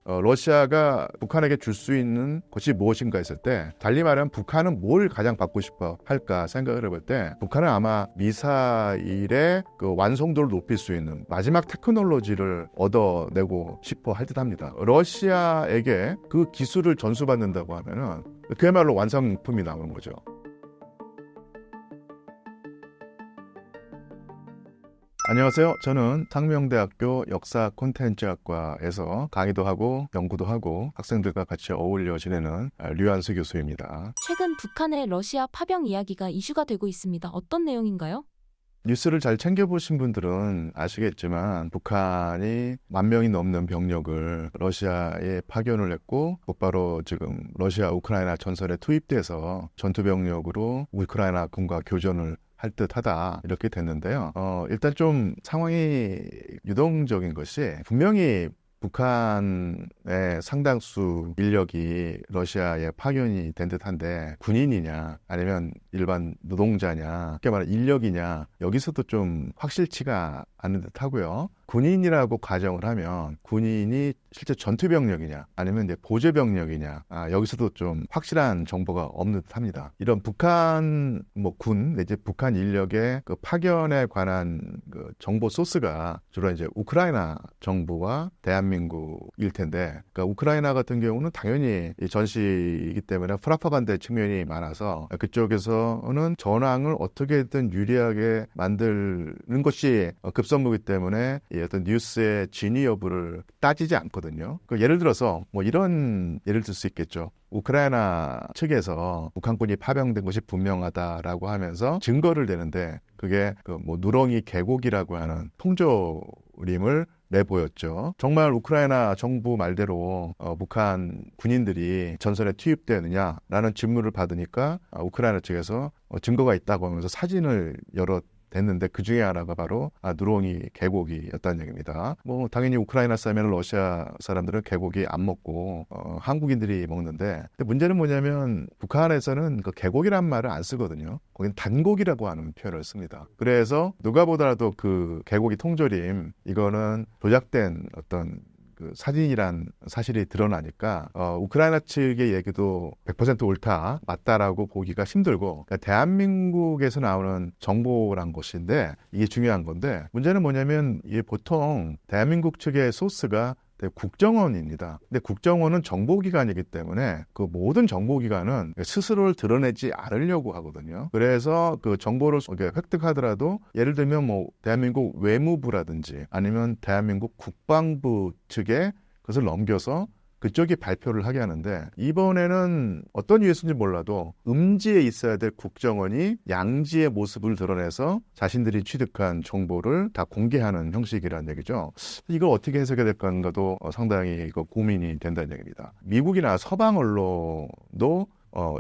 러시아가 북한에게 줄 수 있는 것이 무엇인가 했을 때 달리 말하면 북한은 뭘 가장 받고 싶어 할까 생각을 해볼 때 북한은 아마 미사일의 그 완성도를 높일 수 있는 마지막 테크놀로지를 얻어내고 싶어 할 듯합니다. 러시아에게 그 기술을 전수받는다고 하면은 그야말로 완성품이 나오는 거죠. 안녕하세요. 저는 상명대학교 역사 콘텐츠학과에서 강의도 하고 연구도 하고 학생들과 같이 어울려 지내는 류한수 교수입니다. 최근 북한의 러시아 파병 이야기가 이슈가 되고 있습니다. 어떤 내용인가요? 뉴스를 잘 챙겨보신 분들은 아시겠지만 북한이 10,000명이 넘는 병력을 러시아에 파견을 했고 곧바로 지금 러시아 우크라이나 전선에 투입돼서 전투병력으로 우크라이나 군과 교전을 할 듯하다 이렇게 됐는데요. 일단 좀 상황이 유동적인 것이 분명히 북한의 상당수 인력이 러시아에 파견이 된 듯한데 군인이냐 아니면 일반 노동자냐 쉽게 말해 인력이냐 여기서도 좀 확실치가 않은 듯하고요. 군인이라고 가정을 하면 군인이 실제 전투병력이냐 아니면 이제 보조병력이냐 여기서도 좀 확실한 정보가 없는 듯합니다. 이런 북한 군 내지 북한 인력의 그 파견에 관한 그 정보 소스가 주로 이제 우크라이나 정부와 대한민국일 텐데, 그러니까 우크라이나 같은 경우는 당연히 전시이기 때문에 프라파간다의 측면이 많아서 그쪽에서는 전황을 어떻게든 유리하게 만드는 것이 급선무기 때문에 어떤 뉴스의 진위 여부를 따지지 않거든요. 예를 들어서 이런 예를 들 수 있겠죠. 우크라이나 측에서 북한군이 파병된 것이 분명하다라고 하면서 증거를 대는데 그게 누렁이 계곡이라고 하는 통조림을 내보였죠. 정말 우크라이나 정부 말대로 북한 군인들이 전선에 투입되느냐라는 질문을 받으니까 우크라이나 측에서 증거가 있다고 하면서 사진을 여러 됐는데 그 중에 하나가 바로 누렁이 계곡이었다는 얘기입니다. 당연히 우크라이나 사람이나 러시아 사람들은 계곡이 안 먹고 한국인들이 먹는데, 근데 문제는 뭐냐면 북한에서는 그 계곡이란 말을 안 쓰거든요. 거긴 단곡이라고 하는 표현을 씁니다. 그래서 누가 보더라도 그 계곡이 통조림 이거는 조작된 어떤 그 사진이란 사실이 드러나니까 우크라이나 측의 얘기도 100% 옳다, 맞다라고 보기가 힘들고, 그러니까 대한민국에서 나오는 정보란 것인데 이게 중요한 건데, 문제는 뭐냐면 이게 보통 대한민국 측의 소스가 국정원입니다. 근데 국정원은 정보기관이기 때문에 그 모든 정보기관은 스스로를 드러내지 않으려고 하거든요. 그래서 그 정보를 획득하더라도 예를 들면 대한민국 외무부라든지 아니면 대한민국 국방부 측에 그것을 넘겨서 그쪽이 발표를 하게 하는데, 이번에는 어떤 이유였는지 몰라도 음지에 있어야 될 국정원이 양지의 모습을 드러내서 자신들이 취득한 정보를 다 공개하는 형식이라는 얘기죠. 이걸 어떻게 해석해야 될까도 상당히 고민이 된다는 얘기입니다. 미국이나 서방 언론도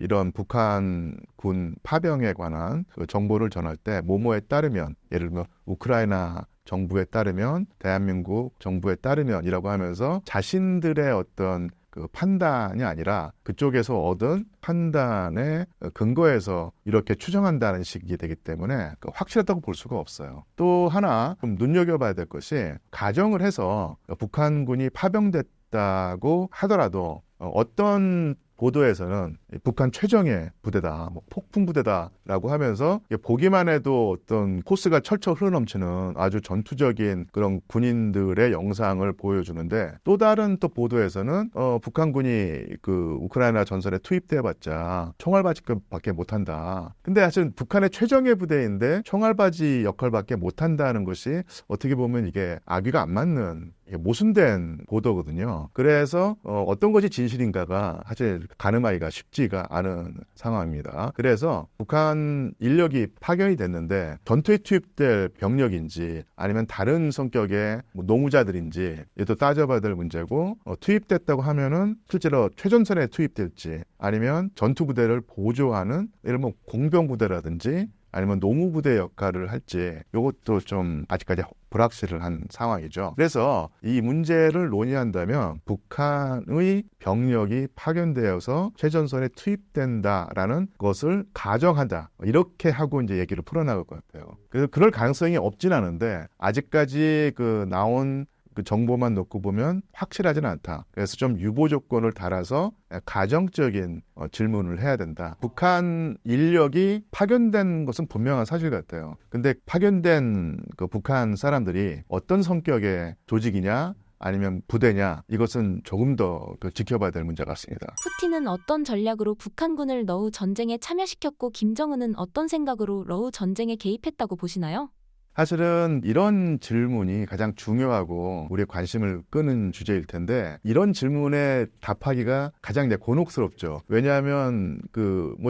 이런 북한군 파병에 관한 그 정보를 전할 때 뭐뭐에 따르면, 예를 들면 우크라이나 정부에 따르면, 대한민국 정부에 따르면이라고 하면서 자신들의 어떤 그 판단이 아니라 그쪽에서 얻은 판단의 근거에서 이렇게 추정한다는 식이 되기 때문에 확실하다고 볼 수가 없어요. 또 하나 좀 눈여겨봐야 될 것이, 가정을 해서 북한군이 파병됐다고 하더라도 어떤 보도에서는 북한 최정예 부대다, 폭풍 부대다라고 하면서 보기만 해도 어떤 코스가 철철 흘러넘치는 아주 전투적인 그런 군인들의 영상을 보여주는데, 또 다른 또 보도에서는 북한군이 그 우크라이나 전선에 투입돼봤자 총알바지밖에 못한다. 근데 사실 북한의 최정예 부대인데 총알바지 역할밖에 못한다는 것이 어떻게 보면 이게 악의가 안 맞는 모순된 보도거든요. 그래서 어떤 것이 진실인가가 사실 가늠하기가 쉽지가 않은 상황입니다. 그래서 북한 인력이 파견이 됐는데 전투에 투입될 병력인지 아니면 다른 성격의 노무자들인지 이것도 따져봐야 될 문제고, 투입됐다고 하면은 실제로 최전선에 투입될지 아니면 전투부대를 보조하는 예를 들면 공병부대라든지 아니면 노무부대 역할을 할지 이것도 좀 아직까지 불확실한 상황이죠. 그래서 이 문제를 논의한다면 북한의 병력이 파견되어서 최전선에 투입된다라는 것을 가정한다, 이렇게 하고 이제 얘기를 풀어나갈 것 같아요. 그래서 그럴 가능성이 없진 않은데, 아직까지 그 나온 그 정보만 놓고 보면 확실하지는 않다. 그래서 좀 유보 조건을 달아서 가정적인 질문을 해야 된다. 북한 인력이 파견된 것은 분명한 사실 같아요. 근데 파견된 그 북한 사람들이 어떤 성격의 조직이냐 아니면 부대냐, 이것은 조금 더 지켜봐야 될 문제 같습니다. 푸틴은 어떤 전략으로 북한군을 러우 전쟁에 참여시켰고 김정은은 어떤 생각으로 러우 전쟁에 개입했다고 보시나요? 사실은 이런 질문이 가장 중요하고 우리의 관심을 끄는 주제일 텐데, 이런 질문에 답하기가 가장 곤혹스럽죠. 왜냐하면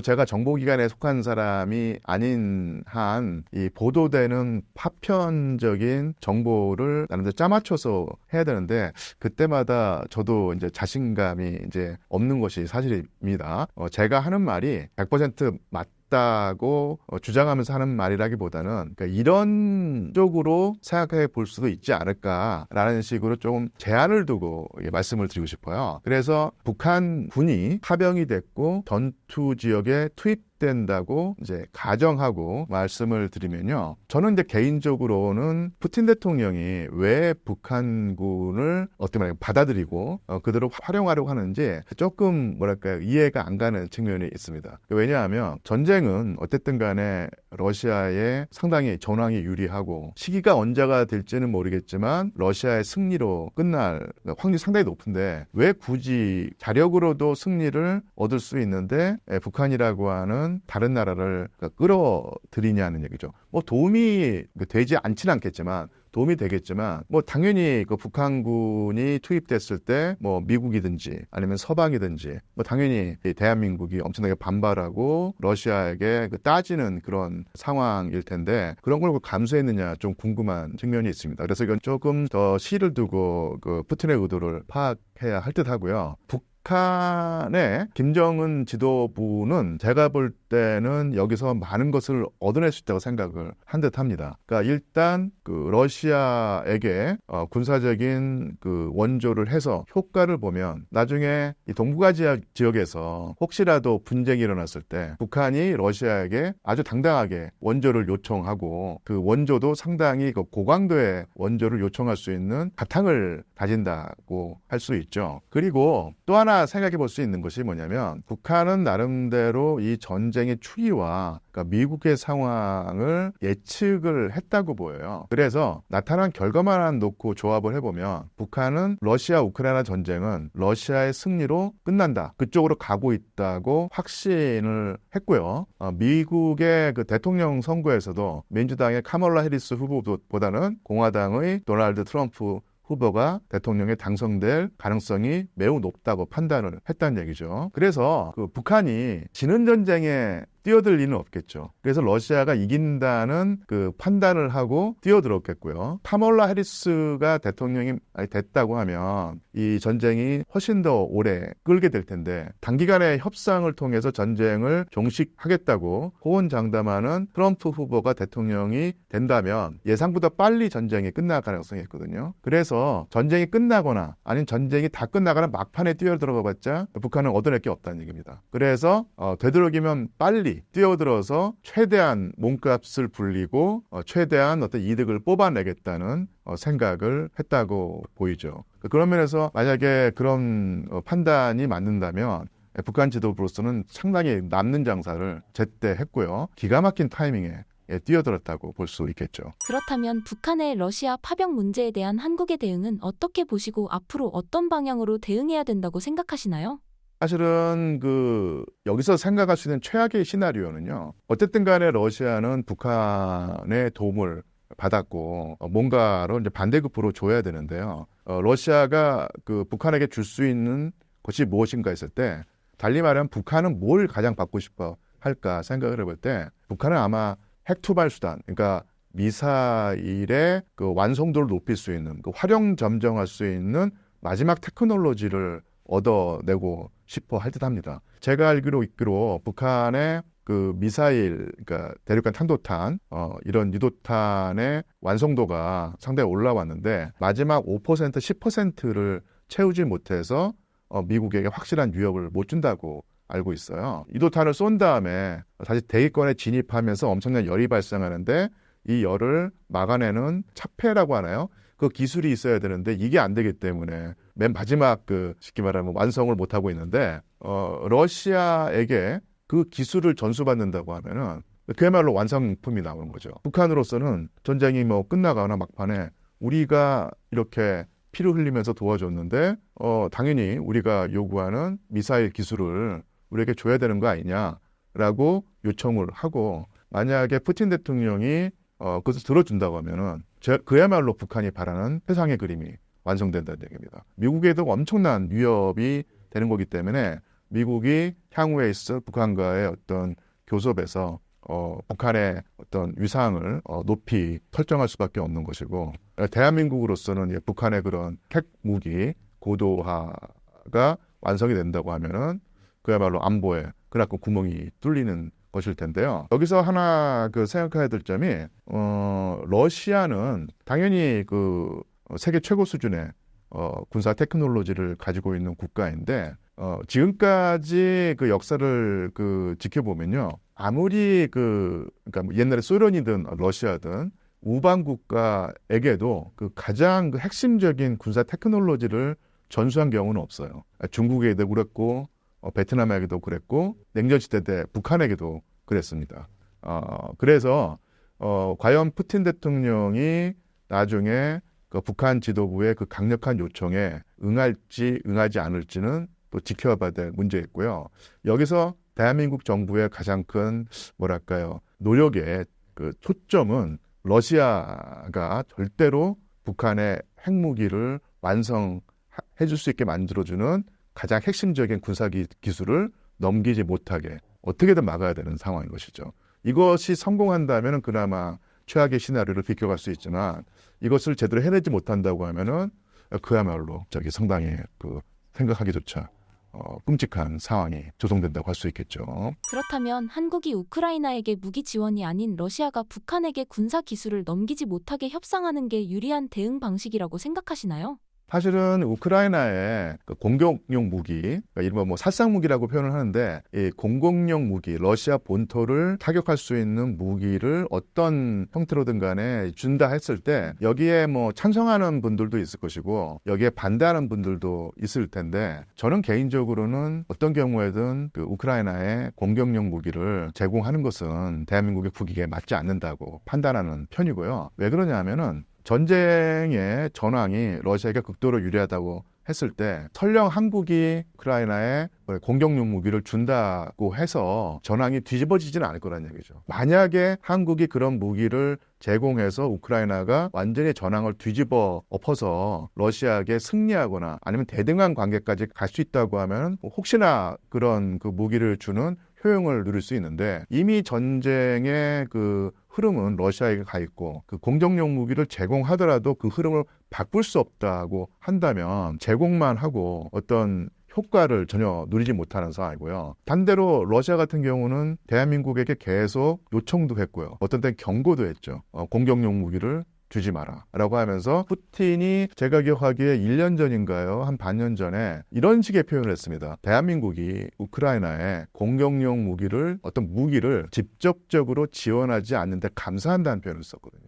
제가 정보기관에 속한 사람이 아닌 한 이 보도되는 파편적인 정보를 나름대로 짜맞춰서 해야 되는데, 그때마다 저도 이제 자신감이 이제 없는 것이 사실입니다. 제가 하는 말이 100% 다고 주장하면서 하는 말이라기보다는, 그러니까 이런 쪽으로 생각해 볼 수도 있지 않을까라는 식으로 좀 제한을 두고 말씀을 드리고 싶어요. 그래서 북한 군이 파병이 됐고 전투 지역에 투입된다고 이제 가정하고 말씀을 드리면요, 저는 이제 개인적으로는 푸틴 대통령이 왜 북한군을 어떻게 말하면 받아들이고 그대로 활용하려고 하는지 조금 이해가 안 가는 측면이 있습니다. 왜냐하면 전쟁은 어쨌든 간에 러시아에 상당히 전황이 유리하고, 시기가 언제가 될지는 모르겠지만 러시아의 승리로 끝날 확률이 상당히 높은데, 왜 굳이 자력으로도 승리를 얻을 수 있는데 북한이라고 하는 다른 나라를 끌어들이냐는 얘기죠. 도움이 되지 않지는 않겠지만, 도움이 되겠지만, 당연히 북한군이 투입됐을 때 미국이든지 아니면 서방이든지 당연히 대한민국이 엄청나게 반발하고 러시아에게 따지는 그런 상황일 텐데, 그런 걸 감수했느냐 좀 궁금한 측면이 있습니다. 그래서 이건 조금 더 시를 두고 푸틴의 의도를 파악해야 할 듯 하고요. 북한의 김정은 지도부는 제가 볼 때는 여기서 많은 것을 얻어낼 수 있다고 생각을 한 듯 합니다. 그러니까 일단 러시아에게 군사적인 원조를 해서 효과를 보면, 나중에 이 동북아시아 지역에서 혹시라도 분쟁이 일어났을 때 북한이 러시아에게 아주 당당하게 원조를 요청하고, 그 원조도 상당히 고강도의 원조를 요청할 수 있는 바탕을 다진다고 할 수 있죠. 그리고 또 하나 생각해 볼 수 있는 것이 뭐냐면, 북한은 나름대로 이 전쟁의 추이와 미국의 상황을 예측을 했다고 보여요. 그래서 나타난 결과만 놓고 조합을 해보면, 북한은 러시아 우크라이나 전쟁은 러시아의 승리로 끝난다, 그쪽으로 가고 있다고 확신을 했고요. 미국의 대통령 선거에서도 민주당의 카멀라 해리스 후보보다는 공화당의 도널드 트럼프 후보가 대통령에 당선될 가능성이 매우 높다고 판단을 했다는 얘기죠. 그래서 북한이 지는 전쟁에 뛰어들 리는 없겠죠. 그래서 러시아가 이긴다는 판단을 하고 뛰어들었겠고요. 카멀라 해리스가 대통령이 됐다고 하면 이 전쟁이 훨씬 더 오래 끌게 될 텐데, 단기간에 협상을 통해서 전쟁을 종식하겠다고 호언장담하는 트럼프 후보가 대통령이 된다면 예상보다 빨리 전쟁이 끝날 가능성이 있거든요. 그래서 전쟁이 끝나거나 아니면 전쟁이 다 끝나거나 막판에 뛰어들어가 봤자 북한은 얻어낼 게 없다는 얘기입니다. 그래서 되도록이면 빨리 뛰어들어서 최대한 몸값을 불리고 최대한 어떤 이득을 뽑아내겠다는 생각을 했다고 보이죠. 그런 면에서 만약에 그런 판단이 맞는다면 북한 지도부로서는 상당히 남는 장사를 제때 했고요. 기가 막힌 타이밍에 뛰어들었다고 볼 수 있겠죠. 그렇다면 북한의 러시아 파병 문제에 대한 한국의 대응은 어떻게 보시고 앞으로 어떤 방향으로 대응해야 된다고 생각하시나요? 사실은 여기서 생각할 수 있는 최악의 시나리오는요, 어쨌든 간에 러시아는 북한의 도움을 받았고 뭔가로 이제 반대급부로 줘야 되는데요. 러시아가 북한에게 줄 수 있는 것이 무엇인가 했을 때, 달리 말하면 북한은 뭘 가장 받고 싶어 할까 생각을 해볼 때, 북한은 아마 핵투발 수단, 그러니까 미사일의 완성도를 높일 수 있는, 활용 점정할 수 있는 마지막 테크놀로지를 얻어내고 싶어 할 듯합니다. 제가 알기로 북한의 미사일, 그러니까 대륙간 탄도탄, 이런 유도탄의 완성도가 상당히 올라왔는데, 마지막 5%, 10%를 채우지 못해서 미국에게 확실한 위협을 못 준다고 알고 있어요. 유도탄을 쏜 다음에 다시 대기권에 진입하면서 엄청난 열이 발생하는데, 이 열을 막아내는 차폐라고 하나요? 그 기술이 있어야 되는데 이게 안 되기 때문에 맨 마지막 쉽게 말하면 완성을 못 하고 있는데 러시아에게 그 기술을 전수받는다고 하면은 그야말로 완성품이 나오는 거죠. 북한으로서는 전쟁이 끝나거나 막판에 우리가 이렇게 피를 흘리면서 도와줬는데 당연히 우리가 요구하는 미사일 기술을 우리에게 줘야 되는 거 아니냐라고 요청을 하고 만약에 푸틴 대통령이 그것을 들어준다고 하면은 그야말로 북한이 바라는 세상의 그림이 완성된다는 얘기입니다. 미국에도 엄청난 위협이 되는 거기 때문에 미국이 향후에 있을 북한과의 어떤 교섭에서 북한의 어떤 위상을 높이 설정할 수밖에 없는 것이고 대한민국으로서는 북한의 그런 핵 무기 고도화가 완성이 된다고 하면은 그야말로 안보에 그나큰 구멍이 뚫리는 것일 텐데요. 여기서 하나 생각해야 될 점이 러시아는 당연히 세계 최고 수준의 군사 테크놀로지를 가지고 있는 국가인데 지금까지 역사를 지켜보면요. 아무리 그러니까 옛날에 소련이든 러시아든 우방 국가에게도 가장 핵심적인 군사 테크놀로지를 전수한 경우는 없어요. 중국에도 그랬고 베트남에게도 그랬고 냉전 시대 때 북한에게도 그랬습니다. 그래서 과연 푸틴 대통령이 나중에 북한 지도부의 강력한 요청에 응할지 응하지 않을지는 또 지켜봐야 될 문제였고요. 여기서 대한민국 정부의 가장 큰 노력의 초점은 러시아가 절대로 북한의 핵무기를 완성해 줄 수 있게 만들어주는 가장 핵심적인 군사 기술을 넘기지 못하게 어떻게든 막아야 되는 상황인 것이죠. 이것이 성공한다면 그나마 최악의 시나리오를 비껴갈 수 있지만 이것을 제대로 해내지 못한다고 하면은 그야말로 상당히 생각하기조차 끔찍한 상황이 조성된다고 할 수 있겠죠. 그렇다면 한국이 우크라이나에게 무기 지원이 아닌 러시아가 북한에게 군사 기술을 넘기지 못하게 협상하는 게 유리한 대응 방식이라고 생각하시나요? 사실은 우크라이나의 공격용 무기, 이른바 살상 무기라고 표현을 하는데 이 공격용 무기, 러시아 본토를 타격할 수 있는 무기를 어떤 형태로든 간에 준다 했을 때 여기에 찬성하는 분들도 있을 것이고 여기에 반대하는 분들도 있을 텐데 저는 개인적으로는 어떤 경우에든 우크라이나에 공격용 무기를 제공하는 것은 대한민국의 국익에 맞지 않는다고 판단하는 편이고요. 왜 그러냐면은 전쟁의 전황이 러시아에게 극도로 유리하다고 했을 때 설령 한국이 우크라이나에 공격용 무기를 준다고 해서 전황이 뒤집어지지는 않을 거란 얘기죠. 만약에 한국이 그런 무기를 제공해서 우크라이나가 완전히 전황을 뒤집어 엎어서 러시아에게 승리하거나 아니면 대등한 관계까지 갈 수 있다고 하면 혹시나 그런 무기를 주는 효용을 누릴 수 있는데 이미 전쟁의 흐름은 러시아에게 가 있고 공격용 무기를 제공하더라도 그 흐름을 바꿀 수 없다고 한다면 제공만 하고 어떤 효과를 전혀 누리지 못하는 상황이고요. 반대로 러시아 같은 경우는 대한민국에게 계속 요청도 했고요. 어떤 때는 경고도 했죠. 공격용 무기를 주지 마라 라고 하면서 푸틴이 제가 기억하기에 1년 전인가요? 한 반년 전에 이런 식의 표현을 했습니다. 대한민국이 우크라이나에 공격용 무기를 어떤 무기를 직접적으로 지원하지 않는데 감사한다는 표현을 썼거든요.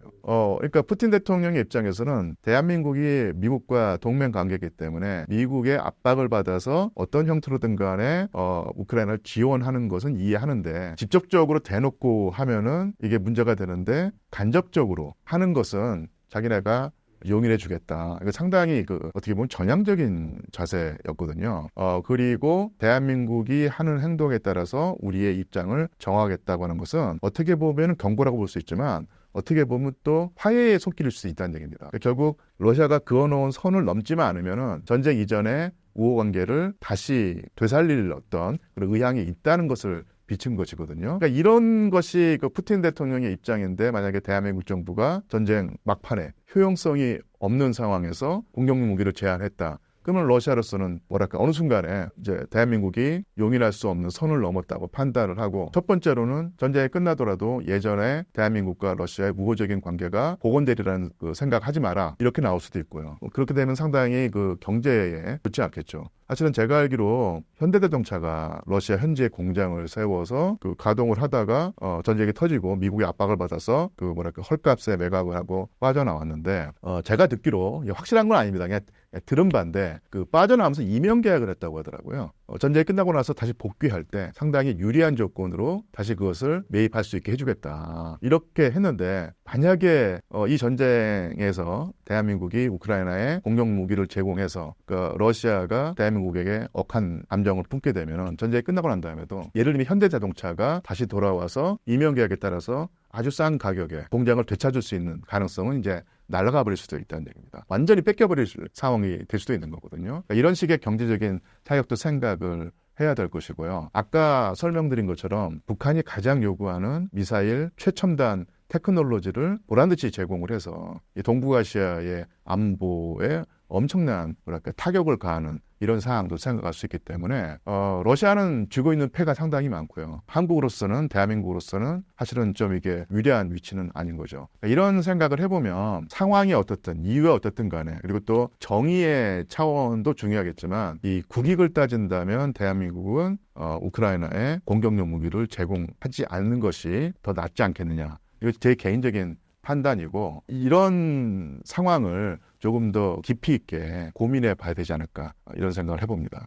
그러니까 푸틴 대통령의 입장에서는 대한민국이 미국과 동맹 관계이기 때문에 미국의 압박을 받아서 어떤 형태로든 간에 우크라이나를 지원하는 것은 이해하는데 직접적으로 대놓고 하면은 이게 문제가 되는데 간접적으로 하는 것은 자기네가 용인해 주겠다. 이거 상당히 어떻게 보면 전향적인 자세였거든요. 그리고 대한민국이 하는 행동에 따라서 우리의 입장을 정하겠다고 하는 것은 어떻게 보면 경고라고 볼 수 있지만 어떻게 보면 또 화해의 손길일 수 있다는 얘기입니다. 결국 러시아가 그어놓은 선을 넘지만 않으면은 전쟁 이전에 우호 관계를 다시 되살릴 어떤 그런 의향이 있다는 것을 비친 것이거든요. 그러니까 이런 것이 푸틴 대통령의 입장인데 만약에 대한민국 정부가 전쟁 막판에 효용성이 없는 상황에서 공격용 무기를 제한했다. 그러면 러시아로서는 어느 순간에 이제 대한민국이 용인할 수 없는 선을 넘었다고 판단을 하고 첫 번째로는 전쟁이 끝나더라도 예전에 대한민국과 러시아의 우호적인 관계가 복원되리라는 생각하지 마라 이렇게 나올 수도 있고요. 그렇게 되면 상당히 경제에 좋지 않겠죠. 사실은 제가 알기로 현대자동차가 러시아 현지에 공장을 세워서 그 가동을 하다가 전쟁이 터지고 미국의 압박을 받아서 그 뭐랄까 헐값에 매각을 하고 빠져나왔는데 제가 듣기로 이게 확실한 건 아닙니다. 그냥 들은 바인데 그 빠져나오면서 이명 계약을 했다고 하더라고요. 전쟁이 끝나고 나서 다시 복귀할 때 상당히 유리한 조건으로 다시 그것을 매입할 수 있게 해주겠다. 이렇게 했는데 만약에 이 전쟁에서 대한민국이 우크라이나에 공격 무기를 제공해서 그 러시아가 대한민국에게 억한 감정을 품게 되면 전쟁이 끝나고 난 다음에도 예를 들면 현대자동차가 다시 돌아와서 이명 계약에 따라서 아주 싼 가격에 공장을 되찾을 수 있는 가능성은 이제 날아가 버릴 수도 있다는 얘기입니다. 완전히 뺏겨버릴 상황이 될 수도 있는 거거든요. 그러니까 이런 식의 경제적인 타격도 생각을 해야 될 것이고요. 아까 설명드린 것처럼 북한이 가장 요구하는 미사일 최첨단 테크놀로지를 보란듯이 제공을 해서 이 동북아시아의 안보에 엄청난 뭐랄까 타격을 가하는 이런 상황도 생각할 수 있기 때문에 러시아는 쥐고 있는 패가 상당히 많고요. 한국으로서는 대한민국으로서는 사실은 좀 이게 유리한 위치는 아닌 거죠. 이런 생각을 해보면 상황이 어떻든 이유가 어떻든 간에 그리고 또 정의의 차원도 중요하겠지만 이 국익을 따진다면 대한민국은 우크라이나에 공격용 무기를 제공하지 않는 것이 더 낫지 않겠느냐. 이거 제 개인적인 판단이고 이런 상황을 조금 더 깊이 있게 고민해 봐야 되지 않을까 이런 생각을 해봅니다.